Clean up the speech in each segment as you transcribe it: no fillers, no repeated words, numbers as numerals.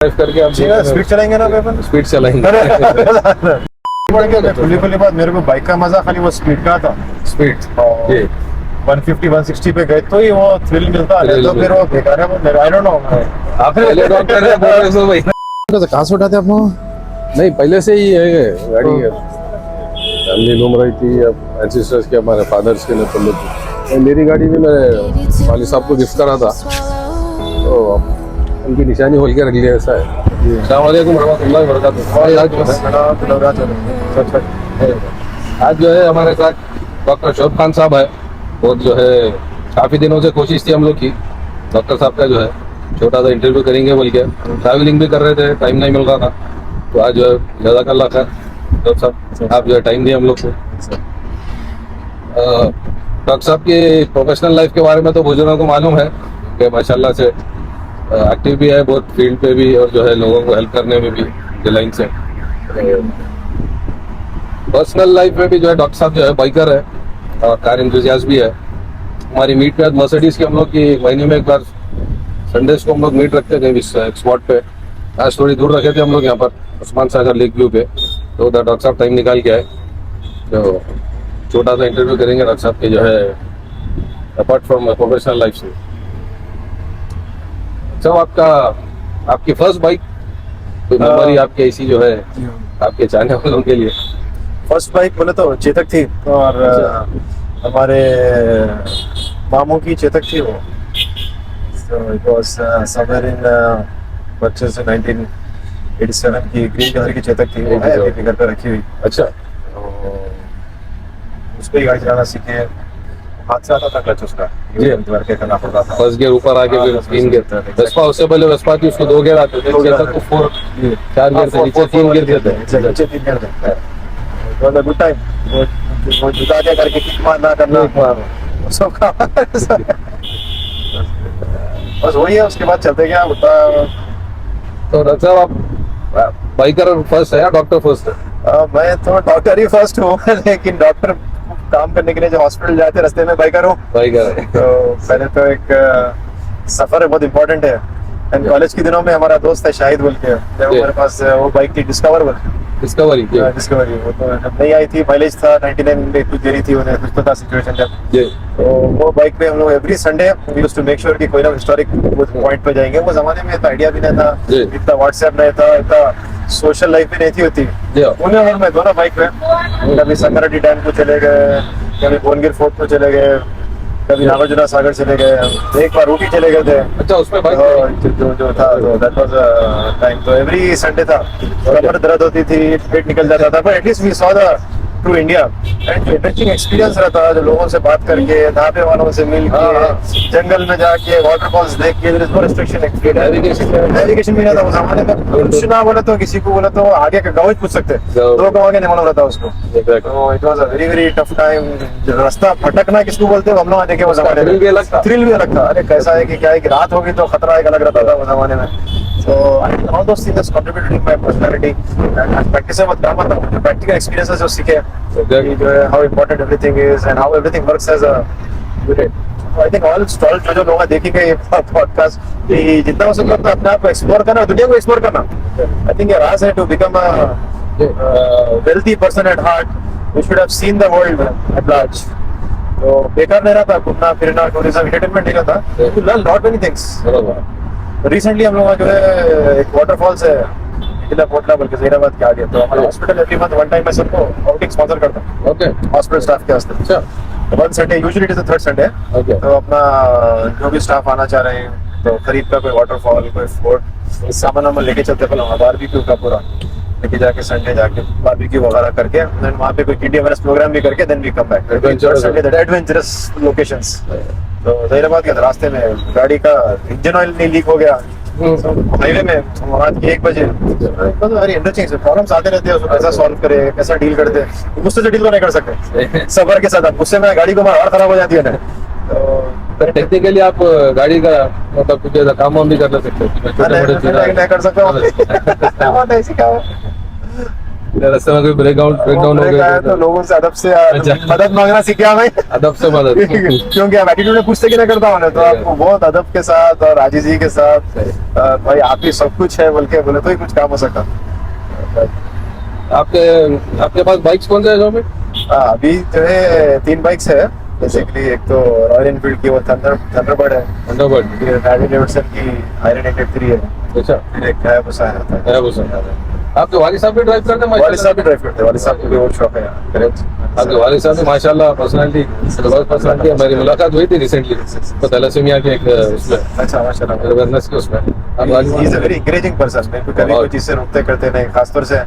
Drive करके आप speed चलाएंगे ना पेपर स्पीड चलाएंगे। खुली बात, मेरे को बाइक का मजा खाली वो स्पीड का था। स्पीड 150 160 पे गए तो ही वो थ्रिल मिलता है, तो फिर वो बेकार है वो। आई डोंट नो, आप पहले डॉक्टर है बोल रहे हो भाई? कहाँ से उठाते आप नहीं, पहले से ही है गाड़ी है। फैमिली घूम रही थी, अब एंसेस्टर्स के, हमारे फादर्स के, तो लोग। मेरी गाड़ी भी मेरे वाली साहब को गिफ्ट करा था, तो उनकी निशानी खोल के रख लिया। ऐसा है। अस्सलाम वालेकुम रहमतुल्लाहि व बरकातुहू। आज जो है हमारे साथ डॉक्टर शोभ खान साहब है, और जो है काफ़ी दिनों से कोशिश थी हम लोग की, डॉक्टर साहब का जो है छोटा सा इंटरव्यू करेंगे बोल के। ट्रैवलिंग भी कर रहे थे, टाइम नहीं मिल रहा था, तो आज जो है जज़ाकल्लाह खैर डॉक्टर साहब, आप जो है टाइम दिए हम लोग को। डॉक्टर साहब की प्रोफेशनल लाइफ के बारे में तो बुजुर्गों को मालूम है कि माशाल्लाह से एक्टिव भी है बहुत फील्ड पे भी, और जो है लोगों को हेल्प करने में भी लाइन से। पर्सनल लाइफ में भी जो है डॉक्टर साहब जो है बाइकर है और कार एंथुसियास्ट भी है। हमारी मीट पे आज मर्सिडीज की हम लोग की महीने में एक बार संडेज को हम लोग मीट रखते थे इस स्पॉट पे। आज थोड़ी दूर रखे थे हम लोग यहाँ पर उस्मान सागर लेक व्यू पे, तो उधर डॉक्टर साहब टाइम निकाल के आए, तो छोटा सा इंटरव्यू करेंगे डॉक्टर साहब के जो है अपार्ट फ्रॉम प्रोफेशनल लाइफ से। अच्छा, आपकी फर्स्ट बाइक कोई मेमोरी आपकी ऐसी जो है आपके चाहने वालों के लिए? फर्स्ट बाइक बोले तो चेतक थी, और हमारे मामू की चेतक थी वो। It was somewhere in purchase 1987 की ग्रीन कलर की चेतक थी, वो है अभी घर पे रखी हुई। अच्छा, तो उस पे ही गाड़ी चलाना सीखे। हाथ से आता था क्लच उसका, द्वार के करना पड़ता था। फर्स्ट गियर ऊपर आके फिर 3 गियर। वेस्पा उससे पहले वेस्पा थी, उसको 2 गियर आते थे, चेतक को 4 गियर थे, नीचे 3 गियर थे। नीचे 3 गियर थे। गुड टाइम, वो जुदा के करके किक मारना करना सब का बस वही है। उसके बाद चलते गया होता। तो डॉक्टर साहब आप बाइकर फर्स्ट है या डॉक्टर फर्स्ट है? मैं तो डॉक्टर ही फर्स्ट हूँ लेकिन डॉक्टर काम करने के लिए जो हॉस्पिटल जाते रास्ते में बाइकर हूँ। बाइकर है। तो पहले तो एक सफर है, बहुत इंपॉर्टेंट है। एंड कॉलेज के दिनों में हमारा दोस्त है शाहिद बोल के, जब हमारे पास वो बाइक थी डिस्कवरी। वो तो जब नहीं आई थी, माइलेज था 99 में, कुछ देरी थी, उन्हें कुछ तो था सिचुएशन जब। तो वो बाइक पे हम लोग every Sunday we used to make sure कि कोई ना हिस्टोरिक पॉइंट पे जाएंगे। वो जमाने में इतना आइडिया भी नहीं था, इतना व्हाट्सएप नहीं था, इतना सोशल लाइफ भी नहीं थी होती। उन्हें और मैं दोनों बाइक पे कभी संगराटी डैम को चले गए, कभी भुवनगिर फोर्ट को चले गए, कभी नागार्जुना सागर चले गए, एक बार ऊटी चले गए थे। अच्छा, उसमें बाइक जो था दैट वाज टाइम। तो एवरी संडे था, कमर दर्द होती थी, पेट निकल जाता था, पर at least we saw the two India. And interesting experience रहता है, जो लोगों से बात करके, ढाबे वालों से मिल के, जंगल में जाके, वाटरफॉल्स देख के। There is no restriction, navigation भी नहीं था उस जमाने में। कुछ ना बोले तो किसी को बोले तो आगे का गाँव पूछ सकते, 2 गाँव आगे नहीं मालूम रहता उसको। तो it was a very very tough time. रास्ता भटकना किसको बोलते हैं हम लोग देखे वो जमाने में, थ्रिल भी अलग था। अरे कैसा है कि क्या है कि रात होगी तो खतरा एक अलग रहता था वो जमाने में। So I think all those things contributed to my personality and practice में काम आता है, practical experiences जो सीखे, how important everything is and how everything works as a unit. I think all stall जो लोग देखेंगे ये podcast, कि जितना हो सके उतना अपने आप को एक्सप्लोर करना, दुनिया को एक्सप्लोर करना। I think ये राज है to become a wealthy person at heart. You should have seen the world at large. तो बेकार नहीं रहता घूमना फिरना, टूरिज्म, एंटरटेनमेंट नहीं रहता। You learn lot many things. Recently हम लोग एक वाटरफॉल्स है किला कोटला बल्कि जहीराबाद के आगे, तो हमारा hospital every month one time मैं सबको आउटिंग स्पॉन्सर करता हूँ। ओके, हॉस्पिटल स्टाफ के वास्ते। अच्छा, one Sunday, usually it is the third Sunday. तो अपना जो भी स्टाफ आना चाह रहे हैं, तो खरीद का कोई वाटरफॉल, कोई फोर्ट, सामान हम लेके चलते हैं। बारबेक्यू का पूरा लेके जाके संडे जाके बारबेक्यू वगैरह करके, देन वहाँ पे कोई किडी अवेयरनेस प्रोग्राम भी करके, then we come back adventurous locations. तो जहीराबाद के रास्ते में गाड़ी का इंजन ऑयल नहीं लीक हो गया हाईवे में रात के 1 बजे। वेरी इंटरेस्टिंग प्रॉब्लम्स आते रहते हैं, उसको कैसा सॉल्व करे, कैसा डील करते हैं। गुस्से से डील तो नहीं कर सकते सबर के साथ। गुस्से में गाड़ी को और खराब हो जाती है ना। तो टेक्निकली आप गाड़ी का मतलब कुछ ऐसा काम भी कर सकते हो? नहीं कर सकता रास्ते में कोई ब्रेकडाउन हो ब्रेक आया तो गया लोगों से अदब से अच्छा। मदद मांगना सीख गया मैं। अदब से मदद क्योंकि आप एटीट्यूड में पूछते कि नहीं करता हूँ तो आपको बहुत अदब के साथ और आजीजी के साथ भाई आप ही सब कुछ है बोल के बोले तो ही कुछ काम हो सकता। आपके आपके पास बाइक्स कौन से है जो में? अभी जो है 3 बाइक्स है बेसिकली। एक तो रॉयल एनफील्ड की वो थंडरबर्ड है, थंडरबर्ड। फिर हार्ले डेविडसन की आयरन 883 है, अच्छा फिर एक हायाबुसा है। हायाबुसा। आपके वालिद साहब भी ड्राइव करते हैं? वालिद साहब भी ड्राइव करते हैं, वालिद साहब को भी और शौक है। करेक्ट। आपके वालिद साहब भी माशाल्लाह पर्सनालिटी जबरदस्त पर्सनालिटी है। मेरी मुलाकात हुई थी रिसेंटली तो थैलेसीमिया के एक उसमें अच्छा माशाल्लाह। अवेयरनेस के उसमें। आप ही वालिद is a very encouraging person. मेरे को कभी कोई चीज से रोकते करते नहीं, खासतौर से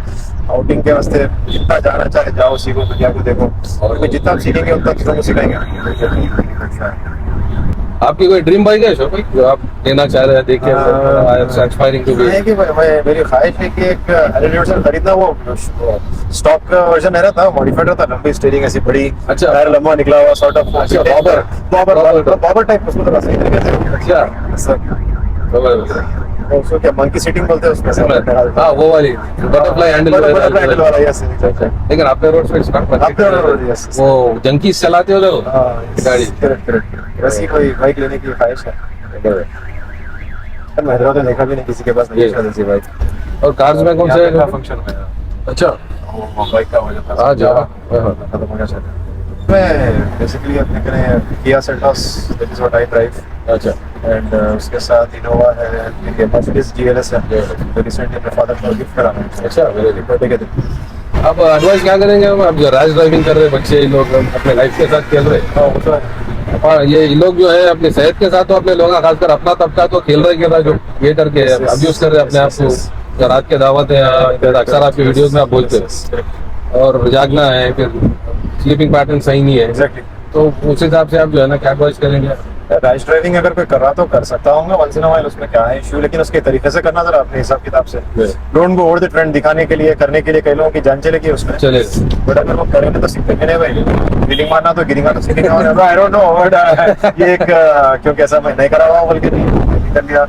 आउटिंग के वास्ते जितना जाना चाहे जाओ, सीखो, दुनिया को देखो और कोई जितना आप सीखेंगे उतना दूसरों को सिखाएंगे। आपकी कोई ड्रीम बाइक है भाई जो आप लेना चाह रहे हैं? देखिए एक्सपायरिंग टू बी है कि मेरी ख्वाहिश है कि एक हार्ले डेविडसन खरीदना। वो स्टॉक वर्जन है था, मॉडिफाइड था, लंबी स्टीयरिंग ऐसी बड़ी, अच्छा। टायर लंबा निकला हुआ सॉर्ट ऑफ अच्छा, बॉबर टाइप उसको थोड़ा सही तरीके से। अच्छा उसको क्या मंकी सीटिंग बोलते हैं उसमें। हाँ वो वाली बटरफ्लाई हैंडल वाला यस। लेकिन आपने रोड पे स्टॉक वो जंकीज चलाते हो तो गाड़ी। करेक्ट। वैसी कोई बाइक लेने की ख्वाहिश है। महिंद्रा तो देखा भी नहीं किसी के पास नहीं है ऐसी बाइक। और कार्स में कौन से फंक्शन में? अच्छा बाइक का हो जाता है। हाँ जा खत्म हो गया। मैं बेसिकली अपने कने Kia Seltos, that is what I drive. अच्छा एंड उसके साथ इनोवा है, फिर मर्सिडीज जीएलएस है जो रिसेंटली अपने फादर को गिफ्ट करा मैंने। अच्छा वेरी बर्थडे के दिन। अब एडवाइस क्या करेंगे हम? अब जो रैश ड्राइविंग कर रहे बच्चे इन लोग अपने लाइफ के साथ खेल रहे हाँ वो तो है। और ये लोग जो है अपनी सेहत के साथ तो अपने लोग खासकर अपना तबका तो खेल रहा जो ये करके अब्यूज कर रहे हैं अपने आप को। जो रात के दावत है अक्सर आपकी वीडियोस में आप बोलते हैं और जागना है, फिर स्लीपिंग पैटर्न सही नहीं है। एग्जैक्टली। तो उस हिसाब से आप जो है ना क्या एडवाइस करेंगे? रैश ड्राइविंग अगर कोई कर रहा तो कर सकता हूँ वंस इन अ व्हाइल, उसमें क्या है इशू, लेकिन उसके तरीके से करना जरा अपने हिसाब किताब से। Don't go over the trend दिखाने के लिए, करने के लिए कई लोगों की जान चलेगी उसमें। चले बट अगर वो करेंगे तो सीखेंगे नहीं भाई। गिरिंग मारना तो गिरिंगा तो सीखेंगे। आई डोंट नो बट ये एक क्योंकि ऐसा मैं नहीं करा हुआ हूँ बल्कि नहीं कर लिया।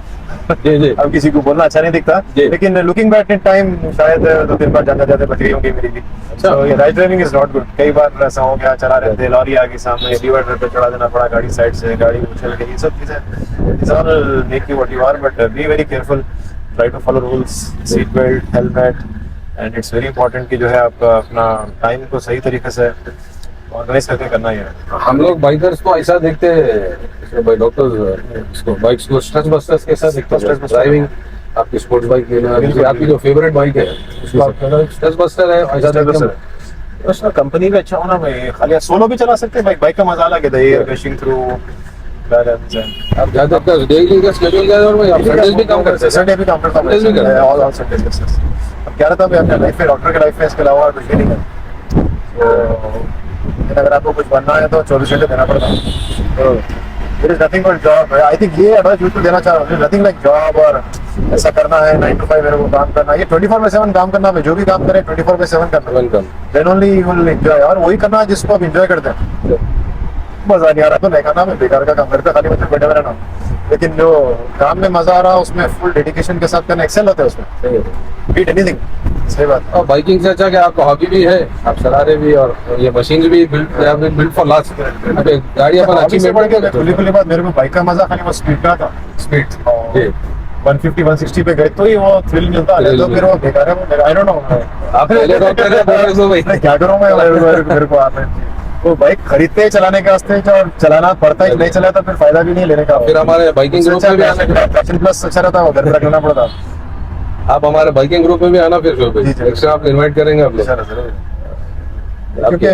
जी अब किसी को बोलना अच्छा नहीं दिखता, लेकिन लुकिंग बैक इन टाइम शायद 2-3 बार जाते जाते बच गई होंगी मेरी भी। तो ये right driving is not good. कई बार ऐसा हो गया, चला रहे थे, लॉरी आ गई सामने, डिवाइडर पे चढ़ा देना पड़ा गाड़ी साइड से, गाड़ी उछल गई, ये सब चीजें it's all make you what you are. But be very careful, try to follow rules, seat belt, helmet, and it's very important कि जो है आप अपना टाइम को सही तरीके से ऑर्गेनाइज करके करना ही है। हम लोग बाइकर्स को ऐसा देखते हैं भाई डॉक्टर इसको बाइक्स को स्ट्रेस बस्टर्स के साथ देखते हैं। ड्राइविंग आपकी स्पोर्ट्स बाइक लेना, आपकी जो फेवरेट बाइक है उसको स्ट्रेस बस्टर है ऐसा देखते हैं। उसका कंपनी भी अच्छा होना भाई, खाली सोलो भी चला सकते हैं बाइक। बाइक का मजा अलग है, air crushing through balance and आप ज्यादा कर डेली का शेड्यूल क्या है और भाई आप संडेज भी काम करते हैं? संडे भी काम करता हूं, Sundays भी करते हैं? All Sundays yes. अब क्या रहता है अपने लाइफ में, डॉक्टर के लाइफ में इसके अलावा कुछ भी नहीं है। तो अगर आपको कुछ बनना है तो 24 घंटे देना पड़ता है। तो there is nothing but job. I think ये एडवाइस बिल्कुल देना चाह रहा हूँ, नथिंग लाइक जॉब और ऐसा करना है 9 to 5 मेरे को काम करना है। ये 24/7 काम करना है, जो भी काम करे 24/7 करना है, then only you will enjoy. और वही करना है जिसको आप एंजॉय करते हैं। मजा नहीं आ रहा तो नहीं करना, मैं बेकार का काम करता खाली मतलब बैठे रहना। लेकिन जो काम में मजा आ रहा है उसमें फुल डेडिकेशन के साथ करना, एक्सेल होता है उसमें, बीट एनीथिंग। सही बात। और बाइकिंग से अच्छा क्या आपका हॉबी भी है, आप चला रहे भी और ये मशीन भी बिल्ड फॉर लास्ट। गाड़ी अपन अच्छी में खुली बात, मेरे को बाइक का मजा खाली वो स्पीड का था। स्पीड 150-160 पे गए तो ही वो थ्रिल मिलता है, तो फिर वो बेकार है वो। आई डोंट नो आप पहले डॉक्टर है भाई क्या करूं मैं, मेरे को आप वो बाइक खरीदते हैं चलाने के वास्ते और चलाना पड़ता है, नहीं चला तो फिर फायदा भी नहीं लेने का। फिर हमारे बाइकिंग ग्रुप में भी आना, पैशन प्लस अच्छा रहता है, घर पे रखना पड़ता। आप हमारे बाइकिंग ग्रुप में भी आना फिर एक्स्ट्रा आप इनवाइट करेंगे आप लोग, क्योंकि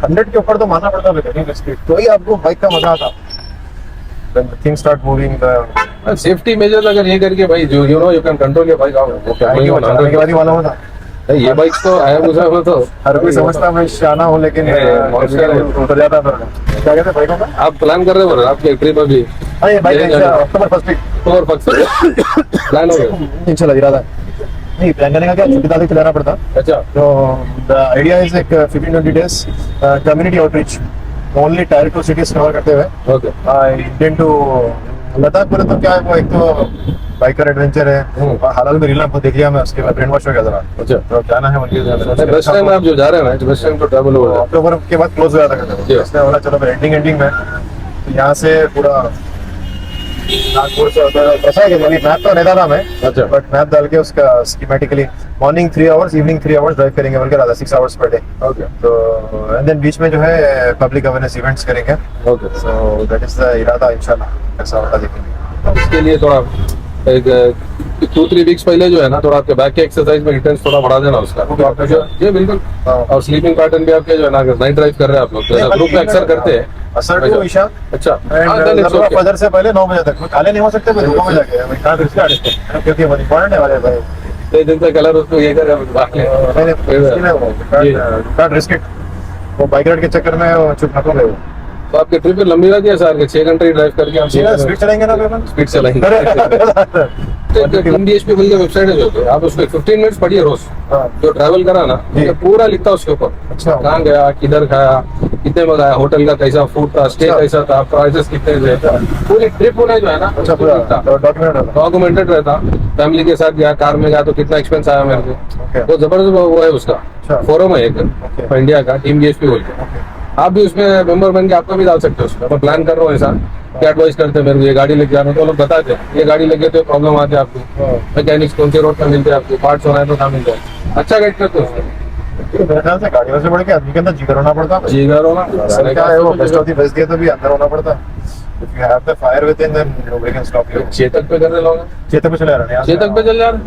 100 के ऊपर तो मानना पड़ता है स्पीड, तो ही आपको बाइक का मजा आता। Things start moving, safety measures अगर ये करके भाई जो you know you can control your bike, वो क्या के बाद ही मालूम होता। ये बाइक तो हायाबुसा में तो हर कोई समझता मैं शाना हूँ, लेकिन उतर जाता था। क्या कहते हैं बाइकों का? आप प्लान कर रहे हो आपकी ट्रिप अभी? अरे बाइक अक्टूबर 1 वीक प्लान हो गया इंशाल्लाह, इरादा है। नहीं प्लान करने का क्या, छुट्टी तारीख चलाना पड़ता। अच्छा, तो द आइडिया इज एक 15-20 days community outreach, only tier 2 cities cover करते हुए। Okay, I intend to Ladakh बोले तो क्या है वो, एक तो बाइकर एडवेंचर है और हालाल में रील आपको देख लिया मैं, उसके बाद ब्रेन वॉश हो गया जरा, अच्छा तो अब जाना है उनके बेस्ट टाइम आप जो जा रहे हैं ना, बेस्ट टाइम तो ट्रैवल हो रहा है। अक्टूबर के बाद क्लोज हो जाता है, इसलिए बोला चलो एंडिंग में तो यहाँ से पूरा नागपुर से प्रसाद मैप तो नहीं डाला मैं, अच्छा बट मैप डाल के उसका schematically morning 3 hours evening 3 hours drive करेंगे बोल के रहा था, 6 आवर्स पर डे। ओके तो एंड देन बीच में जो है पब्लिक अवेयरनेस इवेंट्स करेंगे, okay. So that is the इरादा, इंशाल्लाह ऐसा होता देखेंगे। इसके लिए थोड़ा एक 2-3 वीक्स पहले जो है ना, थोड़ा आपके बैक के एक्सरसाइज में इंटेंस थोड़ा बढ़ा देना उसका, तो आपका जो ये बिल्कुल, और स्लीपिंग पैटर्न भी आपके जो है ना, नाइट ड्राइव कर रहे हैं आप लोग, जैसा ग्रुप में अक्सर करते हैं। असर टू ईशा अच्छा एंड फजर से पहले 9 बजे तक काले नहीं हो सकते, मैं धूप में जाके मैं कहां रिस्क आड़े क्योंकि वो इंपॉर्टेंट है वाले भाई, तो दिन से कलर उसको ये कर मैंने वो काट रिस्क वो बाइक राइड के चक्कर में वो चुप न हो। तो आपकी ट्रिप लंबी रहती है सर के 6 घंटे ड्राइव करके हम स्पीड चलेंगे ना पेपर, स्पीड चलाएंगे। MDHP बोल के वेबसाइट है जो, आप उसको 15 मिनट्स पढ़िए रोज, जो ट्रैवल करा ना जी। तो पूरा लिखता है उसके ऊपर, अच्छा। कहाँ गया, किधर खाया, कितने में गया, होटल का कैसा फूड था, स्टे अच्छा। कैसा था, प्राइसेस कितने थे, पूरी ट्रिप होना जो है ना अच्छा पूरा डॉक्यूमेंट डॉक्यूमेंटेड रहता। फैमिली के साथ गया, कार में गया तो कितना एक्सपेंस आया मेरे ओके। को, तो जबरदस्त वो है उसका अच्छा। फोरम है एक ओके। इंडिया का, टीम DSP बोल के, आप भी उसमें मेंबर बन के आपका भी डाल सकते हो उसमें। मैं प्लान कर रहा हूँ ऐसा, क्या एडवाइस करते हैं मेरे को, ये गाड़ी लेके जाना, तो लोग बताते हैं ये गाड़ी लेके तो प्रॉब्लम आते हैं आपको, मैकेनिक्स कौन से रोड पर मिलते हैं आपको, पार्ट्स होना है तो कहाँ मिलते हैं, अच्छा गाइड करते हो उसमें। मेरे ख्याल से गाड़ियों से बढ़ के आदमी के अंदर जिगर होना पड़ता है, जी करो ना, सर क्या है वो बेस्ट ऑफ द बेस्ट दिया तो भी अंदर होना पड़ता है। If you have the fire within, then nobody can stop you. Chetak पे कर रहे लोग, चेतक पे चले आ रहे हैं चेतक पे चल जा रहे